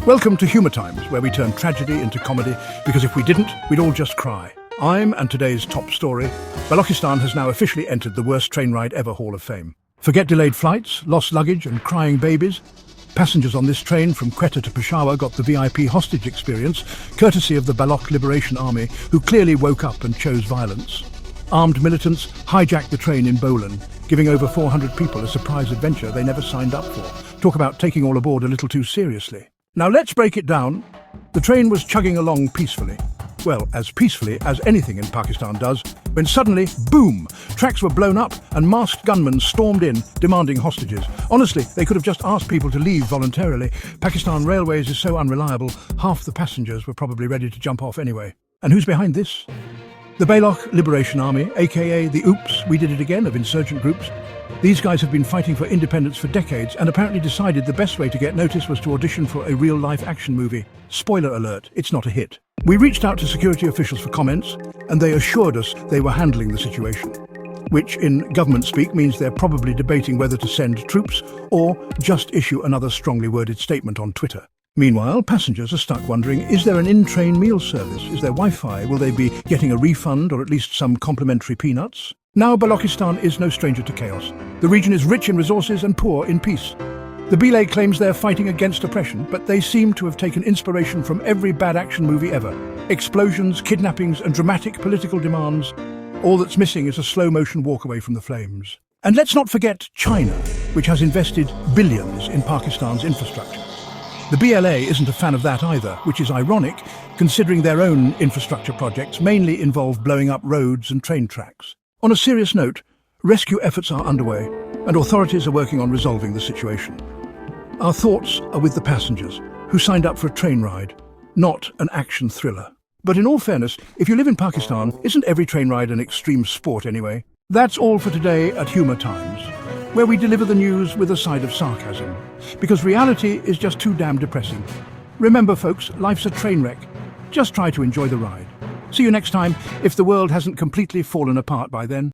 Welcome to Humour Times, where we turn tragedy into comedy, because if we didn't, we'd all just cry. I'm and today's top story. Balochistan has now officially entered the worst train ride ever Hall of Fame. Forget delayed flights, lost luggage and crying babies. Passengers on this train from Quetta to Peshawar got the VIP hostage experience, courtesy of the Baloch Liberation Army, who clearly woke up and chose violence. Armed militants hijacked the train in Bolan, giving over 400 people a surprise adventure they never signed up for. Talk about taking all aboard a little too seriously. Now let's break it down. The train was chugging along peacefully. Well, as peacefully as anything in Pakistan does, when suddenly, boom, tracks were blown up and masked gunmen stormed in, demanding hostages. Honestly, they could have just asked people to leave voluntarily. Pakistan Railways is so unreliable, half the passengers were probably ready to jump off anyway. And who's behind this? The Baloch Liberation Army, aka the Oops, We Did It Again of insurgent groups. These guys have been fighting for independence for decades and apparently decided the best way to get noticed was to audition for a real-life action movie. Spoiler alert, it's not a hit. We reached out to security officials for comments, and they assured us they were handling the situation, which in government speak means they're probably debating whether to send troops or just issue another strongly worded statement on Twitter. Meanwhile, passengers are stuck wondering, is there an in-train meal service? Is there Wi-Fi? Will they be getting a refund or at least some complimentary peanuts? Now Balochistan is no stranger to chaos. The region is rich in resources and poor in peace. The belay claims they're fighting against oppression, but they seem to have taken inspiration from every bad action movie ever. Explosions, kidnappings and dramatic political demands. All that's missing is a slow-motion walk away from the flames. And let's not forget China, which has invested billions in Pakistan's infrastructure. The BLA isn't a fan of that either, which is ironic, considering their own infrastructure projects mainly involve blowing up roads and train tracks. On a serious note, rescue efforts are underway, and authorities are working on resolving the situation. Our thoughts are with the passengers, who signed up for a train ride, not an action thriller. But in all fairness, if you live in Pakistan, isn't every train ride an extreme sport anyway? That's all for today at Humour Times, where we deliver the news with a side of sarcasm, because reality is just too damn depressing. Remember folks, life's a train wreck. Just try to enjoy the ride. See you next time, if the world hasn't completely fallen apart by then.